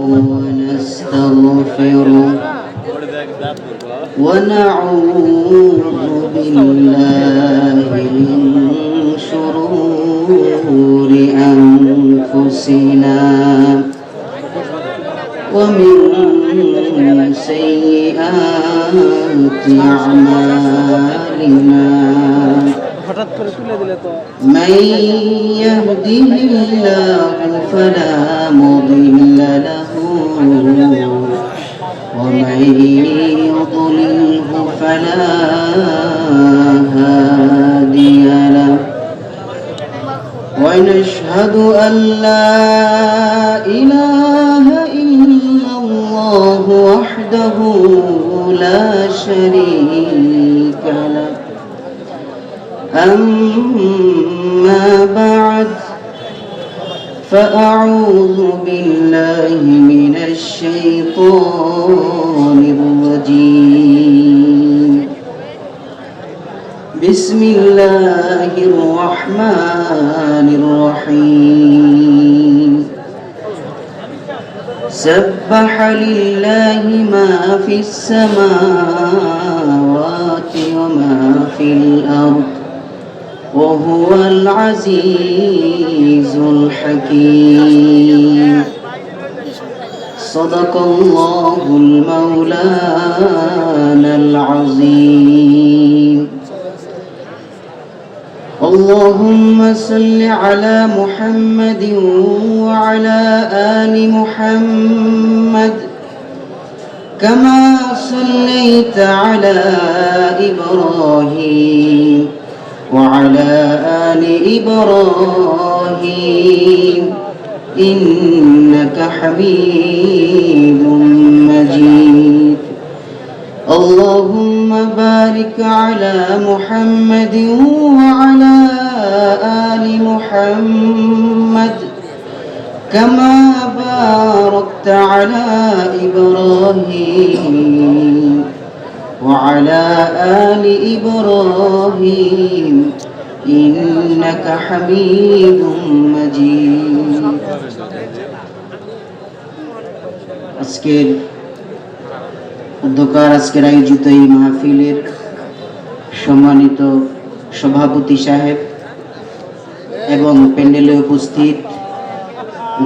ونستغفره ونعوذ بالله من شرور أنفسنا ومن سيئات أعمالنا من يهده الله فلا مضل له ومن يضلله فلا هادي له ونشهد أن لا إله إلا الله وحده لا شريك له أما بعد فأعوذ بالله من الشيطان الرجيم بسم الله الرحمن الرحيم سبح لله ما في السماوات وما في الأرض وهو العزيز الحكيم صدق الله المولانا العظيم اللهم صل على محمد وعلى آل محمد كما صليت على إبراهيم وعلى آل إبراهيم إنك حميد مجيد اللهم بارك على محمد وعلى آل محمد كما باركت على إبراهيم وعلى آل إبراهيم إنك حميد مجيد আজকের আয়োজিত এই মাহফিলের সম্মানিত সভাপতি সাহেব এবং প্যান্ডেলে উপস্থিত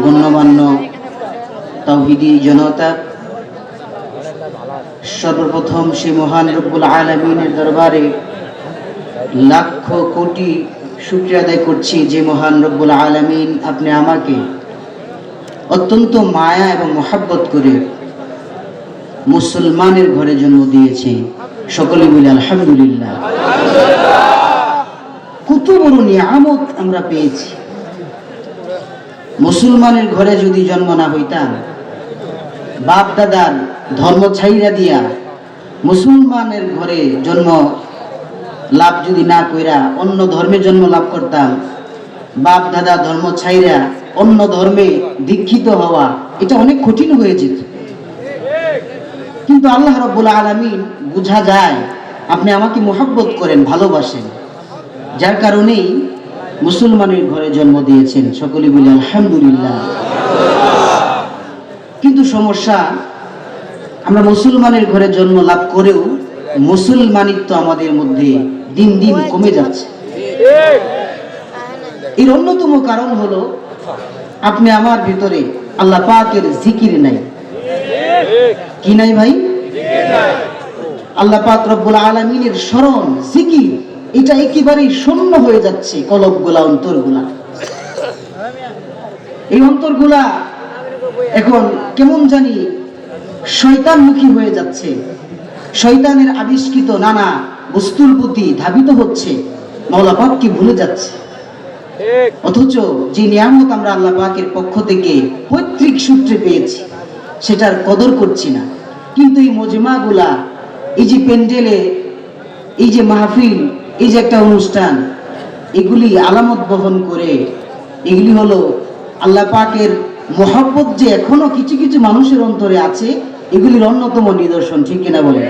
গণ্যমান্য তাওহীদি জনতা, সর্বপ্রথম সে মহান রব্বুল আলামিনের দরবারে লাখ কোটি শুকরিয়া আদায় করছি যে মহান রব্বুল আলামিন আপনি আমাকে অত্যন্ত মায়া এবং মহব্বত করে মুসলমানের ঘরে জন্ম দিয়েছে। সকলে বলি আলহামদুলিল্লাহ। কত বড় নিয়ামত আমরা পেয়েছি। মুসলমানের ঘরে যদি জন্ম না হইতাম, বাপ দাদার ধর্ম ছাইরা দিয়া মুসলমানের ঘরে জন্ম লাভ যদি না কইরা অন্য ধর্মে জন্ম লাভ করতাম, বাপ দাদা ধর্ম ছাইরা অন্য ধর্মে দীক্ষিত হওয়া এটা অনেক কঠিন হয়ে যেত। কিন্তু আল্লাহ রাব্বুল আলামিন বুঝা যায় আপনি আমাকে মহব্বত করেন, ভালোবাসেন, যার কারণেই মুসলমানের ঘরে জন্ম দিয়েছেন। সকলে বলি আলহামদুলিল্লাহ। কিন্তু সমস্যা, আমরা মুসলমানের ঘরে জন্ম লাভ করেও মুসলমানিত্ব আমাদের মধ্যে দিন দিন কমে যাচ্ছে। এর অন্যতম কারণ হলো আপনি আমার ভিতরে আল্লাহ পাকের জিকির নাই। কি নাই ভাই? আল্লাহ পাক রব্বুল আলামিনের স্মরণ, জিকির এটা একেবারেই শূন্য হয়ে যাচ্ছে। কলবগুলা, অন্তরগুলা, এই অন্তরগুলা এখন কেমন জানি শয়তানমুখী হয়ে যাচ্ছে। শয়তানের আবিষ্কৃত নানা বস্তুর প্রতি ধাবিত হচ্ছে, মাওলা পাককে ভুলে যাচ্ছে। অথচ যে নিয়ামত আমরা আল্লাহ পাকের পক্ষ থেকে পৈতৃক সূত্রে পেয়েছি সেটার কদর করছি না। কিন্তু এই মজমাগুলা, এই যে প্যান্ডেলে, এই যে মাহফিল, এই যে একটা অনুষ্ঠান, এগুলি আলামত বহন করে। এগুলি হলো আল্লাহ পাকের মহব্বত যে এখনো কিছু কিছু মানুষের অন্তরে আছে, এগুলির অন্যতম নিদর্শন। ঠিক কিনা বলেন?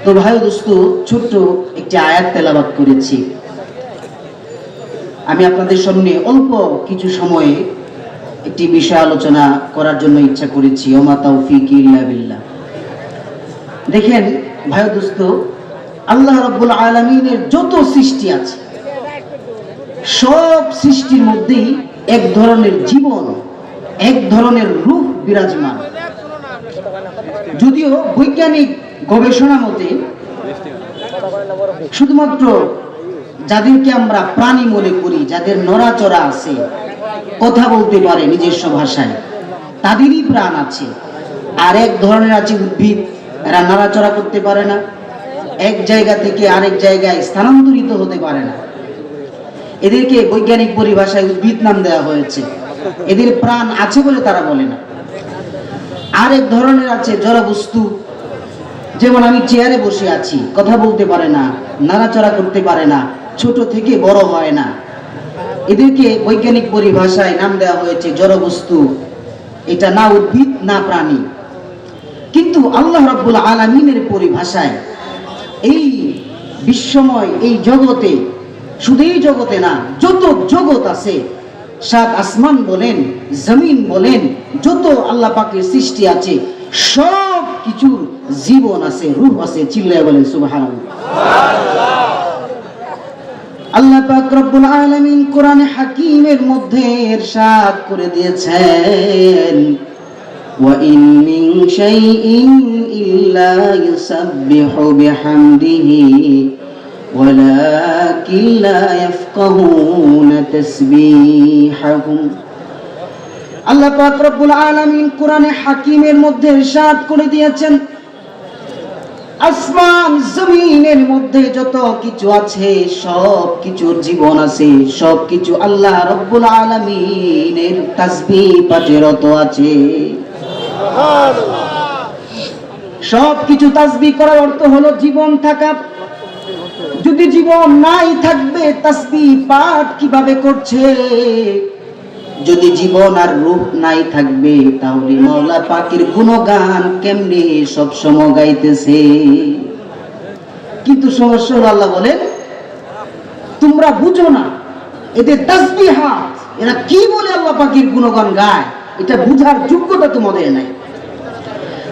তো ভাই দোস্ত, ছোট্ট একটি আয়াত তেলাওয়াত করেছি। আমি আপনাদের সামনে অল্প কিছু সময়ে একটি বিষয় আলোচনা করার জন্য ইচ্ছা করেছি। ওমা তাওফীকি ইল্লা বিল্লাহ। দেখেন ভাই দোস্ত, আল্লাহ রাব্বুল আলামিনের যত সৃষ্টি আছে সব সৃষ্টির মধ্যেই এক ধরনের জীবন, এক ধরনের রূহ বিরাজমান। যদিও বৈজ্ঞানিক গবেষণা মতে শুধুমাত্র যাদেরকে আমরা প্রাণী মনে করি, যাদের নড়াচড়া আছে, কথা বলতে পারে নিজস্ব ভাষায়, তাদেরই প্রাণ আছে। আর এক ধরনের আছে উদ্ভিদ, এরা নড়াচড়া করতে পারে না, এক জায়গা থেকে আরেক জায়গায় স্থানান্তরিত হতে পারে না। এদেরকে বৈজ্ঞানিক পরিভাষায় উদ্ভিদ নাম দেওয়া হয়েছে। এদের প্রাণ আছে বলে তারা বলে না। আরেক ধরনের আছে জড়বস্তু, যেমন আমি চেয়ারে বসে আছি, কথা বলতে পারে না, নাড়াচড়া করতে পারে না, ছোট থেকে বড় হয় না। এদেরকে বৈজ্ঞানিক পরিভাষায় নাম দেওয়া হয়েছে জড়বস্তু। এটা না উদ্ভিদ না প্রাণী। কিন্তু আল্লাহ রাব্বুল আলামিনের পরিভাষায় এই বিশ্বময় এই জগতে, শুধু এই জগতে না, যত জগৎ আছে, সাত আসমান বলেন, জমিন বলেন, যত আল্লাহ পাকের সৃষ্টি আছে, সব কিছুর জীবন আছে, রূহ আছে। চিল্লায় বলেন সুবহানাল্লাহ। আল্লাহ পাক রব্বুল আলামিন কোরআনে হাকীমের মধ্যে ইরশাদ করে দিয়েছেন, ওয়া ইন মিন শাইইন ইল্লা ইউসাব্বিহু বিহামদিহি ওয়ালাকিন লা ইয়াফকাহুনা তাসবিহাহুম। আল্লাহ পাক রব্বুল আলামিন কোরআনে হাকীমের মধ্যে ইরশাদ করে দিয়েছেন, আসমান জমিনের মধ্যে যত কিছু আছে, সব কিছুর জীবন আছে, সব কিছু আল্লাহ রাব্বুল আলামিনের তাসবিহ পাঠে রত আছে। সব কিছু তাসবিহ করার অর্থ হলো জীবন থাকা। যদি জীবন নাই থাকবে তাসবিহ পাঠ কিভাবে করছে? যদি জীবন আর রূহ নাই থাকবে, তাহলে মাওলা পাকের গুণগান কেমনে সব সময় গাইতেছে? কিন্তু সমস্যা হলো, আল্লাহ বলেন তোমরা বুঝো না, এদের তাসবিহাত, এরা কি বলে আল্লাহ পাকের গুণগান গায়, এটা বুঝার যোগ্যতা তোমাদের নাই।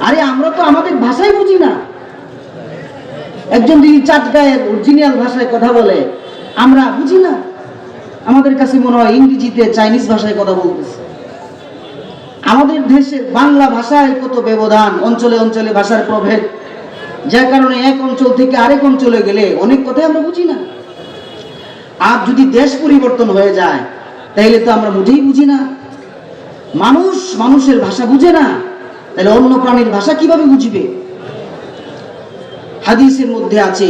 আরে আমরা তো আমাদের ভাষাই বুঝি না। একজন যদি চাটগাঁয়ের অরিজিনাল ভাষায় কথা বলে, আমরা বুঝি না। আমাদের কাছে মনে হয় ইংরেজিতে, চাইনিজ ভাষায় কথা বলতেছে। আমাদের দেশের বাংলা ভাষায় কত ব্যবধান, অঞ্চলে অঞ্চলে ভাষার প্রভেদ, যার কারণে এক অঞ্চল থেকে আরেক অঞ্চলে গেলে অনেক কথাই আমরা বুঝি না। আর যদি দেশ পরিবর্তন হয়ে যায়, তাহলে তো আমরা মোটেই বুঝি না। মানুষ মানুষের ভাষা বুঝে না, তাহলে অন্য প্রাণীর ভাষা কিভাবে বুঝবে? হাদিসের মধ্যে আছে,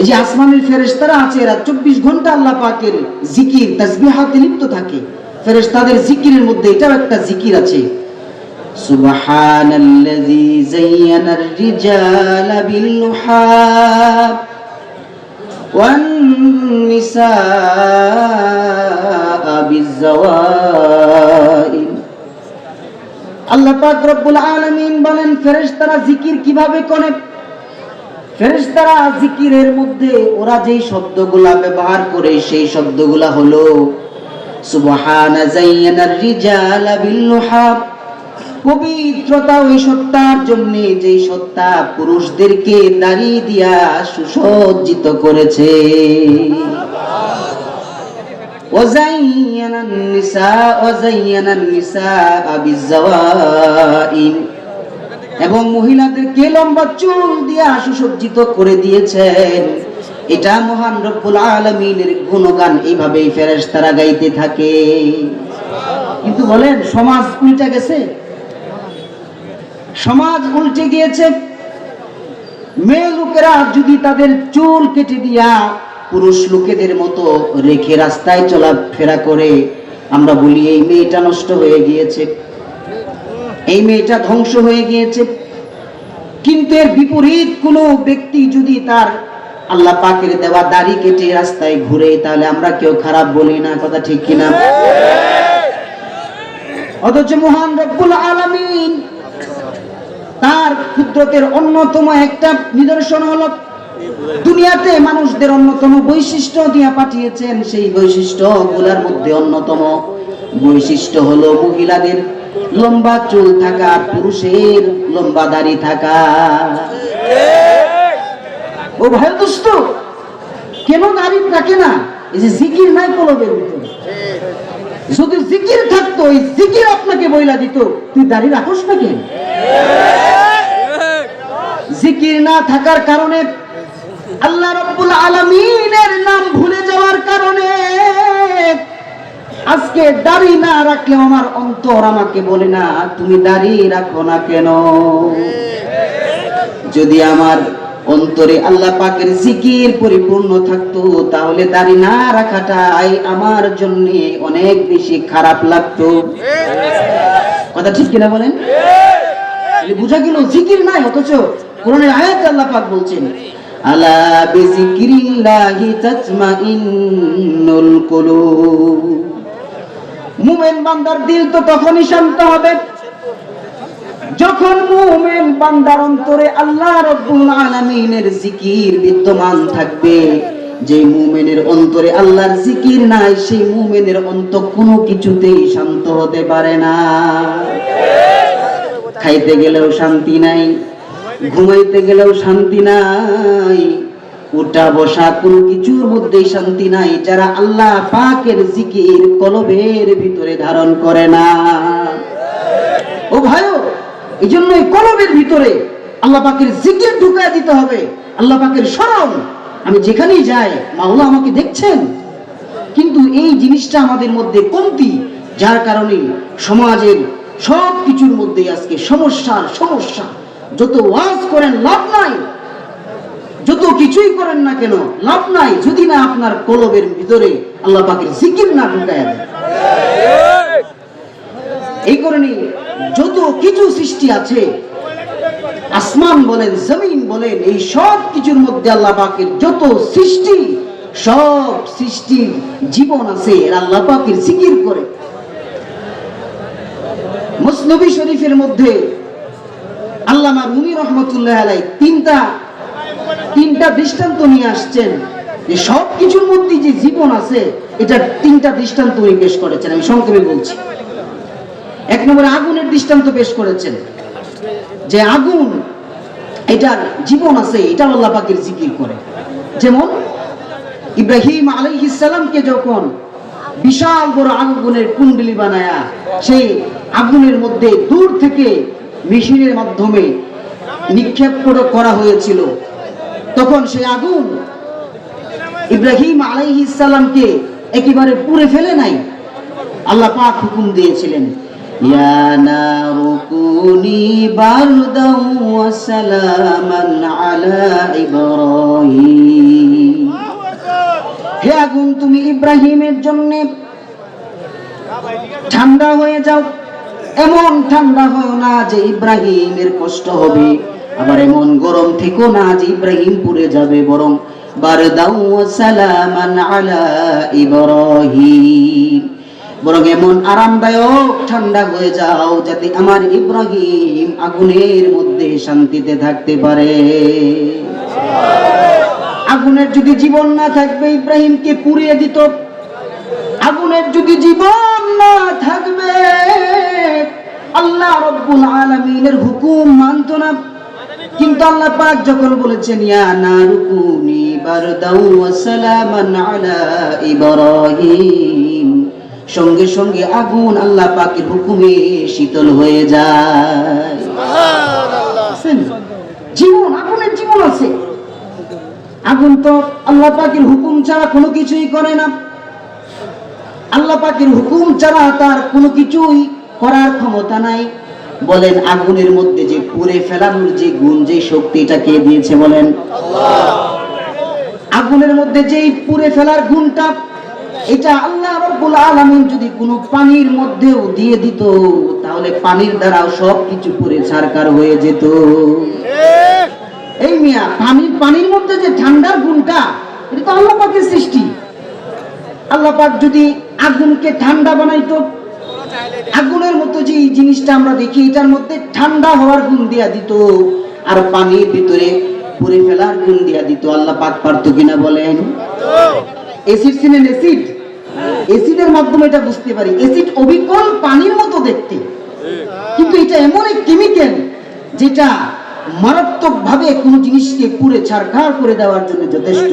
এই যে আসমানের ফেরেশতারা আছে, এরা 24 ঘন্টা আল্লাহ পাকের জিকির তাসবিহাতে লিপ্ত থাকে। ফেরেশতাদের জিকিরের মধ্যে এটাও একটা জিকির আছে, সুবহানাল্লাযী যায়্যানার রিজালা বিল লুহাব ওয়ান নিসা বিজ-যাওয়াইল। আল্লাহ পাক রব্বুল আলামিন বলেন ফেরেশতারা জিকির কিভাবে করে? ফেরেশতারা জিকিরের মধ্যে ওরা যেই শব্দগুলা ব্যবহার করে, সেই শব্দগুলা হলো সুবহানা যায়্যানার রিজালা বিল লুহাব, পবিত্রতা ওই সত্তার জন্য যেই সত্তা পুরুষদেরকে দাড়ি দিয়া সুসজ্জিত করেছে। ওয়া যায়্যানান নিসা বিজ-যাওয়াইল, এবং মহিলাদেরকে লম্বা চুল দিয়া সুসজ্জিত করে দিয়েছেন। এটা মহান রব্বুল আলামিনের গুণগান এইভাবেই ফেরেশতারা গাইতে থাকে। কিন্তু বলেন সমাজ উল্টে গেছে, সমাজ উল্টে গিয়েছে। মেয়ে লোকেরা যদি তাদের চুল কেটে দিয়া পুরুষ লোকেদের মতো রেখে রাস্তায় চলাফেরা করে, আমরা বলি এই মেয়েটা নষ্ট হয়ে গিয়েছে, এই মেয়েটা ধ্বংস হয়ে গিয়েছে। কিন্তু এর বিপরীত কোনো ব্যক্তি যদি তার আল্লাহ পাকের দেওয়া দাড়ি কেটে রাস্তায় ঘুরে, তাহলে আমরা কেউ খারাপ বলি না, কথা ঠিক কিনা? অথচ মহান রব্বুল আলামিন তার কুদরতের অন্যতম একটা নিদর্শন হলো দুনিয়াতে মানুষদের অন্যতম বৈশিষ্ট্য দিয়ে পাঠিয়েছেন। সেই বৈশিষ্ট্যগুলোর মধ্যে অন্যতম বৈশিষ্ট্য হলো মহিলাদের লম্বা চুল থাকা, পুরুষের লম্বা দাড়ি থাকা। ও ভাই দোস্ত, কেন দাড়ি থাকে না? এই যে জিকির নাই কলবের ভিতরে। যদি জিকির থাকতো, এই জিকির আপনাকে বইলা দিত তুই দাড়ি রাখোস না কেন। জিকির না থাকার কারণে, আল্লাহ রাব্বুল আলামিনের নাম ভুলে যাওয়ার কারণে আজকে দাড়ি না রাখলে আমার অন্তর আমাকে বলে না তুমি দাড়ি রাখো না কেন। যদি আমার অন্তরে আল্লাহ পাকের জিকির পরিপূর্ণ থাকতো, তাহলে দাড়ি না রাখাটাই আমার জন্য অনেক বেশি খারাপ লাগতো। কথা ঠিক কিনা বলেন? বুঝা গেল জিকির নাই, অথচ কোরআনের আয়াতে আল্লাহ পাক বলছেন আলা বিযিকরিল্লাহি তাতমাইন্নুল কুলুব। মুমিন বান্দার দিল তো তখনই শান্ত হবে যখন মুমিন বান্দার অন্তরে আল্লাহ রাব্বুল আলামিনের জিকির বিদ্যমান থাকবে। যে মুমিনের অন্তরে আল্লাহর জিকির নাই, সেই মুমিনের অন্তর কোনো কিছুতেই শান্ত হতে পারে না। খাইতে গেলেও শান্তি নাই, ঘুমাইতে গেলেও শান্তি নাই, উঠা বসা কোনো কিছুর মধ্যেই শান্তি নাই যারা আল্লাহ পাকের জিকির কলবের ভিতরে ধারণ করে না। ও ভাইও, এই জন্য কলবের ভিতরে আল্লাহ পাকের জিকির ঢুকায় দিতে হবে। আল্লাহ পাকের স্মরণ, আমি যেখানেই যাই মাওলা আমাকে দেখছেন। কিন্তু এই জিনিসটা আমাদের মধ্যে কমতি, যার কারণে সমাজের সব কিছুর মধ্যে আজকে সমস্যার সমস্যা। যত ওয়াজ করেন লাভ নাই, যত কিছুই করেন না কেন লাভ নাই, যদি না আপনার কলবের ভিতরে আল্লাহ পাকের জিকির না ঢুকায় দেয়। এই কারণে যত কিছু সৃষ্টি আছে, আসমান বলেন, জমিন বলেন, এই সব কিছুর মধ্যে আল্লাহ পাকের যত সৃষ্টি, সব সৃষ্টির জীবন আছে, এরা আল্লাহ পাকের জিকির করে। মুসনবী শরীফের মধ্যে আল্লামা রুমি রহমতুল্লাহ আলাইহি তিনটা দৃষ্টান্ত নিয়ে আসছেন যে সব কিছুর মধ্যে যে জীবন আছে, এটা তিনটা দৃষ্টান্ত উনি পেশ করেছেন। আমি সংক্ষেপে বলছি। এক নম্বরে আগুনের দৃষ্টান্ত পেশ করেছেন, যে আগুন এটার জীবন আছে, এটা আল্লাহ পাকের জিকির করে। যেমন ইব্রাহিম আলাইহিস সালামকে যখন বিশাল বড় আগুনের কুণ্ডলী বানায়া সেই আগুনের মধ্যে দূর থেকে মেশিনের মাধ্যমে নিক্ষেপ করা হয়েছিল, তখন সেই আগুন ইব্রাহিম আলাইহিস সালামকে একেবারে পুড়ে ফেলে নাই। আল্লাহ পাক হুকুম দিয়েছিলেন, ইয়া নারু কুনি বারদাও ওয়া সালামান আলা ইব্রাহিম। হে আগুন, তুমি ইব্রাহিমের জন্য ঠান্ডা হয়ে যাও। এমন ঠান্ডা হয় না যে ইব্রাহিমের কষ্ট হবে, আবার এমন গরম থেকো না যে ইব্রাহিম পুড়ে যাবে, বরং বারদাও ওয়া সালামান আলা ইব্রাহিম, বরং এমন আরামদায়ক ঠান্ডা হয়ে যাও যাতে আমার ইব্রাহিম আগুনের মধ্যে শান্তিতে থাকতে পারে। আগুনের যদি জীবন না থাকবে ইব্রাহিমকে পুড়িয়ে দিত। আগুনের যদি জীবন না থাকবে আল্লাহ রাব্বুল আলামিনের হুকুম মানত না। কিন্তু আল্লাহ পাক যখন বলেছেন ইয়া নারু কুনি বারদাও ওয়া সালামান আলা ইব্রাহিম, সঙ্গে সঙ্গে আগুন আল্লাহ পাকের হুকুমে শীতল হয়ে যায়। সুবহানাল্লাহ। জীবন, আগুনের জীবন আছে। আগুন তো আল্লাহ পাকের হুকুম ছাড়া কোনো কিছুই করে না। আল্লাহ পাকের হুকুম ছাড়া তার কোনো কিছুই করার ক্ষমতা নাই। বলেন আগুনের মধ্যে যে পুড়ে ফেলানোর যে গুণ, যে শক্তিটা কে দিয়েছে বলেন? আল্লাহ। আগুনের মধ্যে যেই পুড়ে ফেলার গুণটা, এটা আল্লাহ রাব্বুল আলামিন যদি কোনো পানির মধ্যেও দিয়ে দিত, তাহলে পানির দ্বারাও সব কিছু পুড়ে ছারখার হয়ে যেত। এই মিয়া, পানির মধ্যে যে ঠান্ডার গুণটা, এটা তো আল্লাহ পাকের সৃষ্টি। আল্লাহ পাক যদি আগুনকে ঠান্ডা বানাইতো, আগুনের মতো যে জিনিসটা আমরা দেখি, এটার মধ্যে ঠান্ডা হওয়ার গুণ দিয়া দিত, আর পানির ভিতরে পুড়ে ফেলার গুণ দিয়া দিত, আল্লাহ পাক পারতো কিনা বলেন? এসিড চিনেন? এসিড, অ্যাসিডের মাধ্যমে এটা বুঝতে পারি। অ্যাসিড অবিকল পানির মতো দেখতে, কিন্তু এটা এমন এক কেমিক্যাল যেটা মারাত্মকভাবে কোনো জিনিসকে পুড়ে ছারখার করে দেওয়ার জন্য যথেষ্ট।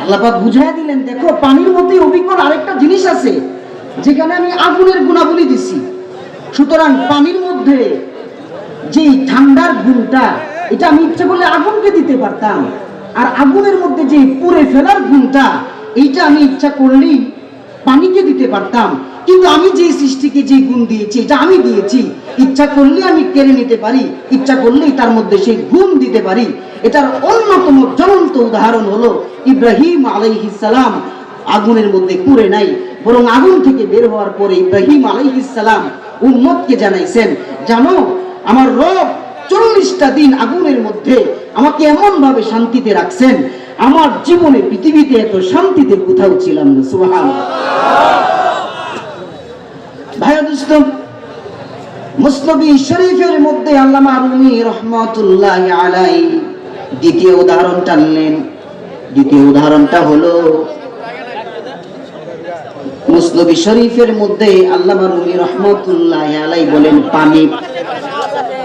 আল্লাহ পাক বুঝাইয়া দিলেন, দেখো পানির মধ্যে অবিকল আরেকটা জিনিস আছে যেখানে আমি আগুনের গুণাবলী দিছি। সুতরাং পানির মধ্যে যে ঠান্ডার গুণটা, এটা আমি ইচ্ছা করলে আগুনকে দিতে পারতাম, আর আগুনের মধ্যে যে পুড়ে ফেলার গুণটা, এইটা আমি ইচ্ছা করলেই পানিকে দিতে পারতাম। কিন্তু আমি যে সৃষ্টিকে যে গুণ দিয়েছি, এটা আমি দিয়েছি, ইচ্ছা করলে আমি কেড়ে নিতে পারি, ইচ্ছা করলেই তার মধ্যে সেই গুণ দিতে পারি। এটার অন্যতম জ্বলন্ত উদাহরণ হলো ইব্রাহিম আলাইহিস সালাম আগুনের মধ্যে পুড়ে নাই, বরং আগুন থেকে বের হওয়ার পরে ইব্রাহিম আলাইহিস সালাম উম্মতকে জানাইছেন, জানো আমার রব 40টা দিন আগুনের মধ্যে আমাকে এমন ভাবে শান্তিতে রাখছেন, আমার জীবনে পৃথিবীতে এত শান্তিতে কোথাও ছিলাম না। সুবহানাল্লাহ। ভাইয়া দোস্ত, মুসনবী শরীফের মধ্যে আল্লামা রুমি রহমাতুল্লাহ আলাইহি দ্বিতীয় উদাহরণ টানলেন। দ্বিতীয় উদাহরণটা হলো মুসনবী শরীফের মধ্যে আল্লামা রুমি রহমাতুল্লাহ আলাইহি বলেন পানি।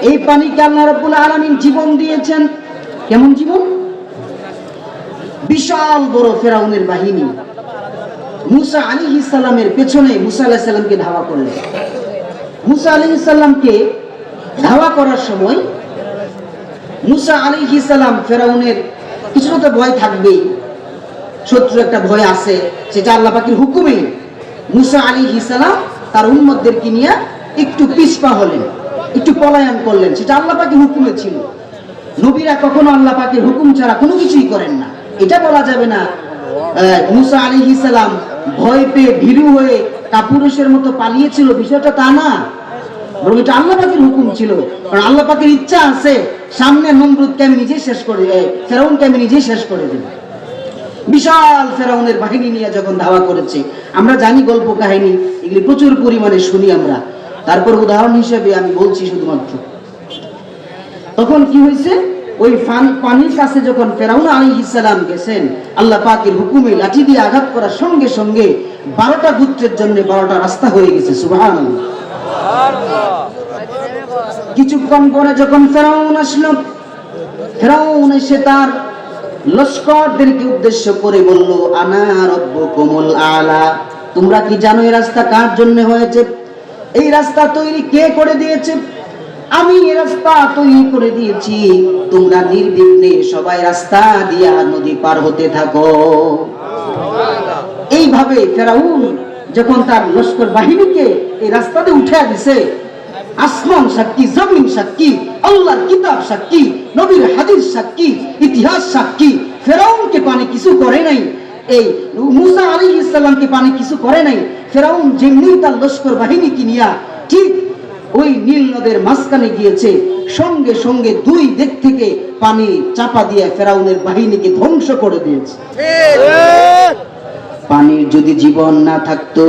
এই পানিকে আল্লাহ রাব্বুল আলামিন জীবন দিয়েছেন। কেমন জীবন? বিশাল বড় ফেরাউনের বাহিনী মুসা আলাইহিস সালামের পেছনে মুসা আলাইহিস সালামকে ধাওয়া করলেন। মুসা আলাইহিস সালামকে ধাওয়া করার সময় মুসা আলাইহিস সালাম, ফেরাউনের কিছুটা তো ভয় থাকবেই, শত্রু একটা ভয় আছে, সেটা আল্লাহ পাকের হুকুমে মুসা আলাইহিস সালাম তার উম্মতদেরকে নিয়ে একটু পিছপা হলেন, একটু পলায়ন করলেন। সেটা আল্লাহ পাকের হুকুমে ছিল। নবীরা কখনো আল্লাহ পাকের হুকুম ছাড়া কোনো কিছুই করেন না। এটা বলা যাবে না মুসা আলাইহিস সালাম ভয় পেয়ে ভীরু হয়ে কাপুরুষের মতো পালিয়েছিল, বিষয়টা তা না, বরং এটা আল্লাহ পাকের হুকুম ছিল। কারণ আল্লাহ পাকের ইচ্ছা আছে সামনে নমরুদকে আমি নিজে শেষ করে, ফেরাউনকে আমি নিজে শেষ করে দেব। বিশাল ফেরাউনের বাহিনী নিয়ে যখন ধাওয়া করেছে, আমরা জানি গল্প কাহিনী, এগুলি প্রচুর পরিমাণে শুনি আমরা। তারপর উদাহরণ হিসেবে আমি বলছি শুধুমাত্র, তখন কি হয়েছে, ওই পানির কাছে যখন ফেরাউন আলাইহিস সালাম গেছেন, আল্লাহ পাকের হুকুমে লাঠি দিয়ে আঘাত করার সঙ্গে সঙ্গে 12টা গোত্রের জন্য 12টা রাস্তা হয়ে গেছে। সুবহানাল্লাহ। কিছুক্ষণ পরে যখন ফেরাউন আসলো, ফেরাউন এসে তার লস্করদেরকে উদ্দেশ্য করে বলল, আনা রব্বুকুমুল আলা, তোমরা কি জানো এই রাস্তা কার জন্য হয়েছে? এই রাস্তা তৈরি কে করে দিয়েছে? আমি এই রাস্তা তৈরি করে দিয়েছি, তোমরা নির্বিঘ্নে সবাই রাস্তা দিয়া নদী পার হতে থাকো। এইভাবে ফেরাউন যখন তার লস্কর বাহিনীকে এই রাস্তাতে উঠিয়ে দিছে, আসমান সাক্ষী, জমিন সাক্ষী, আল্লাহর কিতাব সাক্ষী, নবীর হাদিস সাক্ষী, ইতিহাস সাক্ষী, ফেরাউনকে পানি কিছু করে নাই, এই মুসা আলাইহিস সালামকে পানি কিছু করে নাই। ফেরাউন যেমনি তার লস্কর বাহিনীকে নিয়ে ঠিক ওই নীল নদের মাঝখানে গিয়েছে, সঙ্গে সঙ্গে দুই দিক থেকে পানি চাপা দিয়ে ফেরাউনের বাহিনীকে ধ্বংস করে দিয়েছে। পানির যদি জীবন না থাকতো,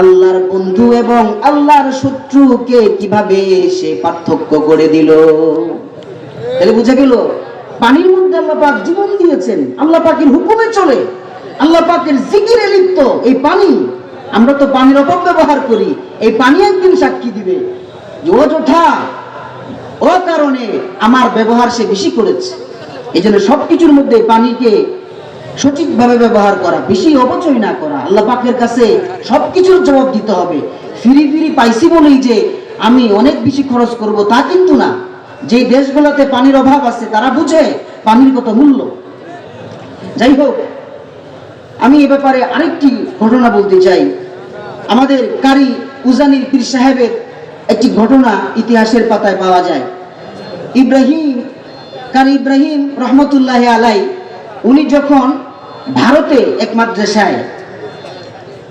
আল্লাহর বন্ধু এবং আল্লাহর শত্রুকে কিভাবে সে পার্থক্য করে দিল? তাহলে বুঝা গেল পানির মধ্যে আল্লাহ পাক জীবন দিয়েছেন, আল্লাহ পাকের হুকুমে চলে, আল্লাহ পাকের জিকিরে লিপ্ত এই পানি। আমরা তো পানির অপব্যবহার করি। এই পানি একদিন সাক্ষী দিবে যে অযথা অকারণে আমার ব্যবহার সে বেশি করেছে। এই জন্য সবকিছুর মধ্যে পানিকে সঠিকভাবে ব্যবহার করা, বেশি অপচয় না করা। আল্লাহ পাকের কাছে সবকিছুর জবাব দিতে হবে। ফিরি ফিরি পাইছি বলেই যে আমি অনেক বেশি খরচ করব তা কিন্তু না। যে দেশগুলোতে পানির অভাব আছে তারা বুঝে পানির কত মূল্য। যাই হোক, আমি এ ব্যাপারে আরেকটি ঘটনা বলতে চাই। আমাদের কারি উজানির পীর সাহেবের একটি ঘটনা ইতিহাসের পাতায় পাওয়া যায়। কারি ইব্রাহিম রহমতুল্লাহ আলাই, উনি যখন ভারতে এক মাদ্রাসায়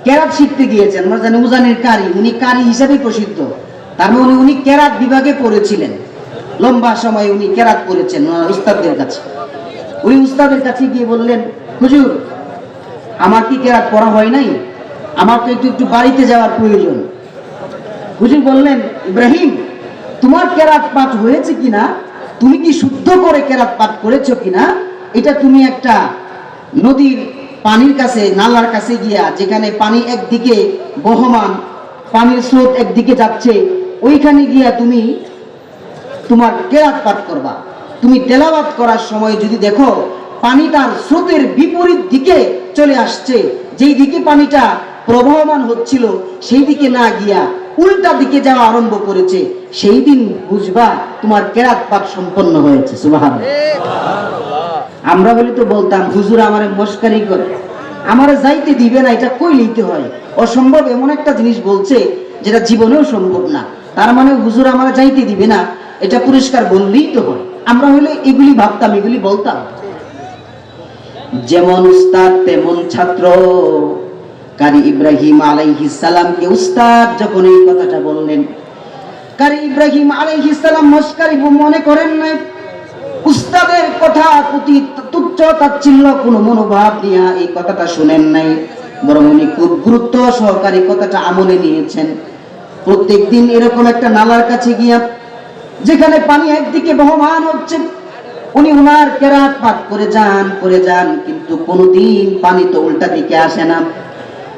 কেরাত শিখতে গিয়েছেন, আমরা জানি উজানির কারি, উনি কারি হিসেবে প্রসিদ্ধ। তার মানে উনি কেরাত বিভাগে পড়েছিলেন, লম্বা সময় উনি কেরাত পড়েছেন উস্তাদদের কাছে। উনি উস্তাদের কাছে গিয়ে বললেন, হুজুর আমার কি কেরাত পড়া হয় নাই, আমার তো একটু বাড়িতে যাওয়ার প্রয়োজন। হুজুর বললেন, ইব্রাহিম তোমার কেরাত পাঠ হয়েছে কিনা, তুমি কি শুদ্ধ করে কেরাত পাঠ করেছো কিনা, এটা তুমি একটা নদীর পানির কাছে, নালার কাছে গিয়া, যেখানে পানি একদিকে বহমান, পানির স্রোত একদিকে যাচ্ছে, ওইখানে গিয়া তুমি তোমার কেরাত পাঠ করবা। তুমি তেলাওয়াত করার সময় যদি দেখো পানিটার স্রোতের বিপরীত দিকে চলে আসছে, যেই দিকে পানিটা প্রবাহমান হচ্ছিল সেই দিকে না গিয়া উল্টা দিকে যাওয়া আরম্ভ করেছে, সেই দিন বুঝবা তোমার কেরাত পাঠ সম্পন্ন হয়েছে। সুবহানাল্লাহ। আমরা বলি তো বলতাম, হুজুর আমারে মস্কারি করে, আমারে যাইতে দিবে না, এটা কই লইতে হয়, অসম্ভব এমন একটা জিনিস বলছে যেটা জীবনেও সম্ভব না, তার মানে হুজুর আমারে যাইতে দিবে না, এটা পুরস্কার বললেই তো হয়। আমরা হলে এগুলি ভাবতাম, এগুলি বলতাম। যেমন উস্তাদ তেমন ছাত্র। কারি ইব্রাহিম আলাইহিস সালামকে উস্তাদ যখন এই কথাটা বললেন, কারি ইব্রাহিম আলাইহিস সালাম মস্কারি মনে করেন নাই, উস্তাদের কথা প্রতি তুচ্ছ তাচ্ছিল্য কোনো মনোভাব নিয়ে এই কথাটা শুনেন নাই, বরং উনি খুব গুরুত্ব সহকারে কথাটা আমলে নিয়েছেন। প্রত্যেকদিন এরকম একটা নালার কাছে গিয়া, যেখানে পানি একদিকে বহমান হচ্ছে, উনি ওনার কেরাত পাঠ করে যান, কিন্তু কোনোদিন পানি তো উল্টা দিকে আসে না।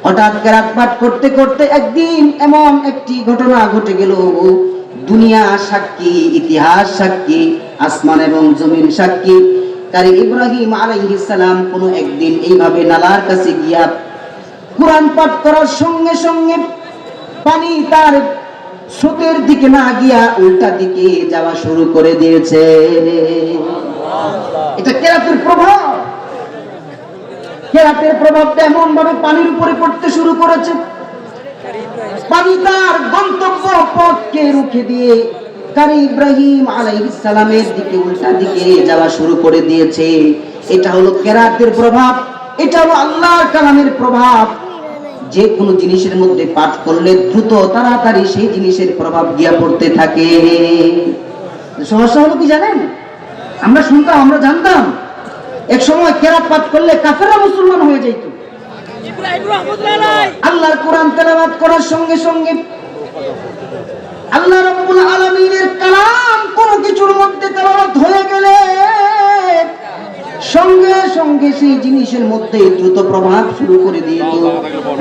হঠাৎ কেরাত পাঠ করতে করতে একদিন এমন একটি ঘটনা ঘটে গেল, দুনিয়া সাক্ষী, ইতিহাস সাক্ষী, আসমান এবং জমিন সাক্ষী। কারি ইব্রাহিম আলাইহিস সালাম কোনো একদিন এইভাবে নালার কাছে গিয়া কুরআন পাঠ করার সঙ্গে সঙ্গে পানি তার স্রোতের দিকে না গিয়া উল্টা দিকে যাওয়া শুরু করে দিয়েছে। এটা কেরাতের প্রভাব। কেরাতের প্রভাবটা এমন ভাবে পানির উপরে পড়তে শুরু করেছে, পানি তার গন্তব্য পথকে রুখে দিয়ে কারি ইব্রাহিম আলাইহিস সালামের দিকে উল্টা দিকে যাওয়া শুরু করে দিয়েছে। এটা হলো কেরাতের প্রভাব, এটা হলো আল্লাহর কালামের প্রভাব। যে কোনো জিনিসের মধ্যে পাঠ করলে দ্রুত তাড়াতাড়ি সেই জিনিসের প্রভাব গিয়া পড়তে থাকে। সমস্যা হলো কি জানেন, আমরা শুনতাম, আমরা জানতাম এক সময় কেরাত পাঠ করলে কাফেররা মুসলমান হয়ে যেত। আল্লাহর কোরআন তেলাওয়াত করার সঙ্গে সঙ্গে আল্লাহ রাব্বুল আলামিনের কালাম কোন কিছুর মধ্যে তেলাওয়াত হয়ে গেলে সঙ্গে সঙ্গে সেই জিনিসের মধ্যে দ্রুত প্রভাব শুরু করে দিত।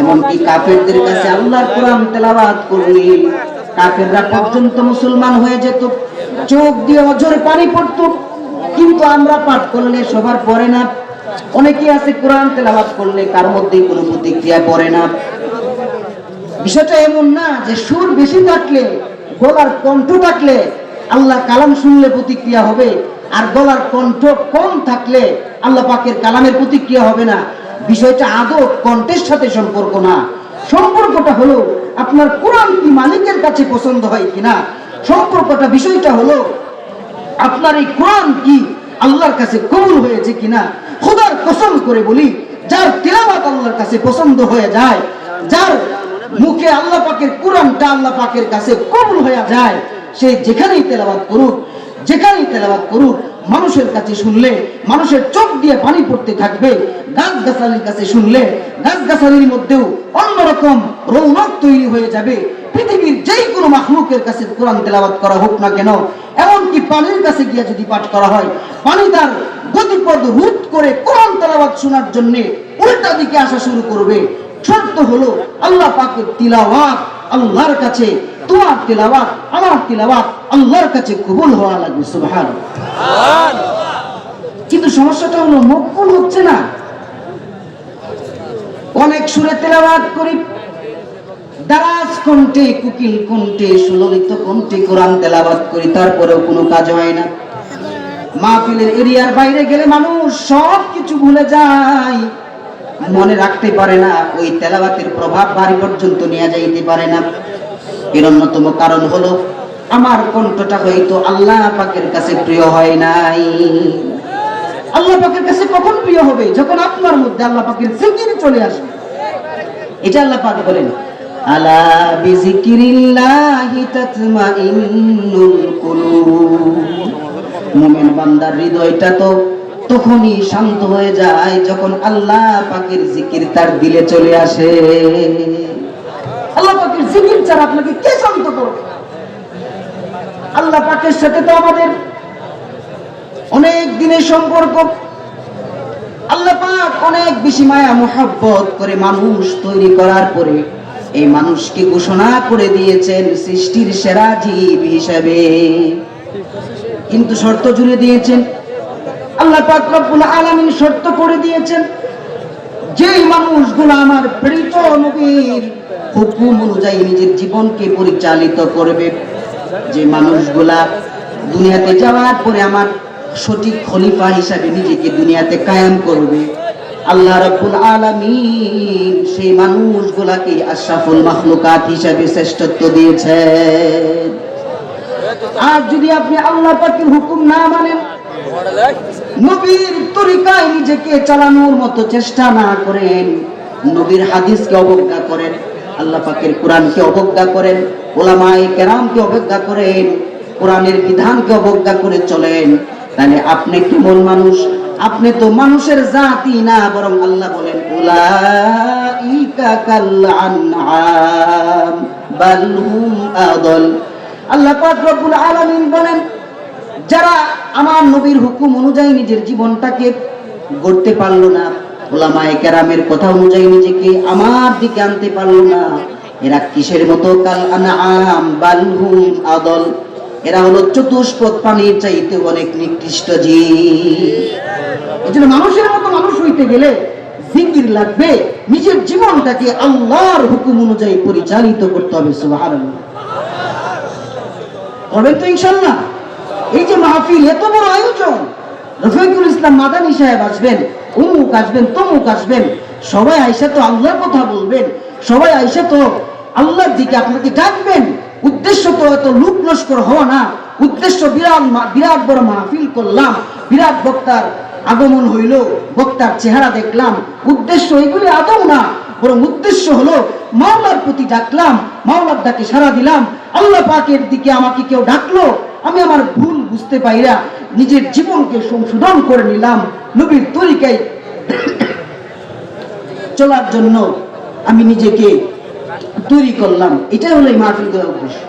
এমনকি কাফেরদের কাছে আল্লাহর কোরআন তেলাওয়াত করলে কাফেররা পর্যন্ত মুসলমান হয়ে যেত, চোখ দিয়ে অঝরে পানি পড়তো। কিন্তু আমরা পাঠ করলে সবার পড়ে না, অনেকে আছে কোরআন তেলাওয়াত করলে কার মধ্যেই কোনো প্রতিক্রিয়া পড়ে না। বিষয়টা এমন না যে সুর বেশি থাকলে, গলার কণ্ঠ থাকলে আল্লাহ কালাম শুনলে প্রতিক্রিয়া হবে, আর গলার কণ্ঠ কম থাকলে আল্লাহ পাকের কালামের প্রতিক্রিয়া হবে না। বিষয়টা আদৌ কণ্ঠের সাথে সম্পর্ক না, সম্পর্কটা হলো আপনার কোরআন কি মালিকের কাছে পছন্দ হয় কিনা। সম্পর্কটা, বিষয়টা হলো আপনার এই কোরআন কি আল্লাহর কাছে কবুল হয়েছে কিনা। খোদার কসম করে বলি, যার তিলাওয়াত আল্লাহর কাছে পছন্দ হয়ে যায়, যার মুখে আল্লাহ পাকের কোরআনটা আল্লাহ পাকের কাছে কবুল হয়ে যায়, সে যেখানেই তেলাওয়াত করুক, যেখানেই তেলাওয়াত করুক, মানুষের কাছে শুনলে মানুষের চোখ দিয়ে পানি পড়তে থাকবে। গাছগাছালির কাছে শুনলে গাছগাছালির মধ্যেও অন্যরকম রৌনক তৈরি হয়ে যাবে। পৃথিবীর যেই কোনো মাখলুকের কাছে কোরআন তেলাওয়াত করা হোক না কেন, এমনকি পানির কাছে গিয়ে যদি পাঠ করা হয়, পানি তার গতিপথ রোধ করে কোরআন তেলাওয়াত শোনার জন্য উল্টা দিকে আসা শুরু করবে। শর্ত হলো আল্লাহ পাকের তিলাওয়াত আল্লাহর কাছে, তোমার তিলাওয়াত আমার তিলাওয়াত আল্লাহর কাছে কবুল হওয়া লাগবে। সুবহানাল্লাহ। কিন্তু সমস্যাটা হলো মকবুল হচ্ছে না। অনেক সুরে তেলাওয়াত করি, দারাজ কণ্ঠে, কুকিল কণ্ঠে, সুললিত কণ্ঠে কোরআন তেলাওয়াত করি, তারপরেও কোনো কাজ হয় না। মাহফিলের এরিয়ার বাইরে গেলে মানুষ সব কিছু ভুলে যায়, মনে রাখতে পারে না, ওই তেলাওয়াতের প্রভাব বাড়ি পর্যন্ত নিয়ে যাইতে পারে না। এর অন্যতম কারণ হলো আমার কণ্ঠটা হয়তো আল্লাহ পাকের কাছে প্রিয় হয় নাই। আল্লাহ পাকের কাছে কখন প্রিয় হবে? যখন আপনার মধ্যে আল্লাহ পাকের জিকির চলে আসবে। এটা আল্লাহ পাক বলেন, আলা বিযিকিরিল্লাহি তাতমাইন্নুল কুলুব। মুমিন বান্দার হৃদয়টা তো তখনই শান্ত হয়ে যায় যখন আল্লাহ পাকের জিকির তার দিলে চলে আসে। আল্লাহ পাকের জিকির ছাড়া আপনাকে কে শান্ত করবে? আল্লাহ পাকের সাথে তো আমাদের অনেক দিনের সম্পর্ক। আল্লাহ পাক অনেক বেশি মায়া মোহাব্বত করে মানুষ তৈরি করার পরে এই মানুষকে ঘোষণা করে দিয়েছেন সৃষ্টির সেরা জীব হিসাবে, কিন্তু শর্ত জুড়ে দিয়েছেন আল্লাহ পাক রব্বুল আলামিন। শর্ত করে দিয়েছেন যেই মানুষগুলো আমার প্রেরিত নবীর হুকুম অনুযায়ী নিজের জীবনকে পরিচালিত করবে, যে মানুষগুলা দুনিয়াতে যাওয়ার পরে আমার সঠিক খলিফা হিসাবে নিজেকে দুনিয়াতে কায়েম করবে, আল্লাহ রাব্বুল আলামিন সেই মানুষগুলাকে আশরাফুল মাখলুকাত হিসাবে শ্রেষ্ঠত্ব দিয়েছেন। আর যদি আপনি আল্লাহ পাকের হুকুম না মানেন, নবীর তরিকায় নিজেকে চালানোর মতো চেষ্টা না করেন, নবীর হাদিসকে অবজ্ঞা করেন, আল্লাহ পাকের কোরআনকে অবজ্ঞা করেন, উলামায়ে কেরামকে অবজ্ঞা করেন, কোরআনের বিধানকে অবজ্ঞা করে চলেন, তাহলে আপনি কেমন মানুষ? আপনি তো মানুষের জাতি না, বরং আল্লাহ বলেন উলাইকা কাল আনআম বাল হুম আদল। আল্লাহ পাক রব্বুল আলামিন বলেন যারা আমার নবীর হুকুম অনুযায়ী নিজের জীবনটাকে গড়তে পারলো না, উলামায়ে কেরামের কথা অনুযায়ী নিজেকে আমার দিকে আনতে পারলো না, এরা কিসের মতো? কাল আনআম বাল হুম আদল, এরা হলো চতুষ্পদ প্রাণীর চাইতে অনেক নিকৃষ্ট জীব। এজন্য মানুষের মতো মানুষ হইতে গেলে জিকির লাগবে, নিজের জীবনটাকে আল্লাহর হুকুম অনুযায়ী পরিচালিত করতে হবে। সুবহানাল্লাহ, করবেন তো ইনশাআল্লাহ? এই যে মাহফিল, এত বড় আয়োজন, রফিকুল ইসলাম মাদানী সাহেব আসবেন, অমুক আসবেন, তমুক আসবেন, সবাই আইসা তো আল্লাহর কথা বলবেন, সবাই আইসা তো আল্লাহর দিকে আপনাকে ডাকবেন। উদ্দেশ্য তো এত লুট লস্কর হওয়া না, উদ্দেশ্য বিরাট বড় মাহফিল করলাম, বিরাট বক্তার আগমন হইল, বক্তার চেহারা দেখলাম, উদ্দেশ্য এগুলি আদৌ না, বরং উদ্দেশ্য হলো মাওলার প্রতি ডাকলাম, মাওলার ডাকে সাড়া দিলাম, আল্লাহ পাকের দিকে আমাকে কেউ ডাকলো, আমি আমার ভুল বুঝতে পাইরা নিজের জীবনকে সংশোধন করে নিলাম, নবীর তরিকায় চলার জন্য আমি নিজেকে তৈরি করলাম। এটাই হলো এই মাহফিল করার উদ্দেশ্য।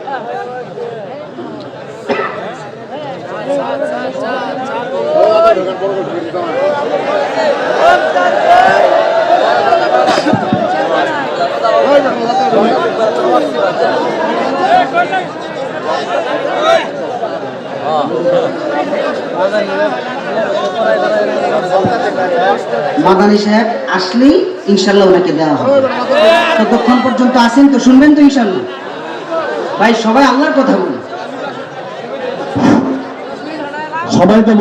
মাদানী সাহেব আসলেই ইনশাল্লাহ ওনাকে দেওয়া হবে। ততক্ষণ পর্যন্ত আসেন তো, শুনবেন তো ইনশাল্লাহ? ভাই সবাই আল্লাহর কথা বলে, সবাই তো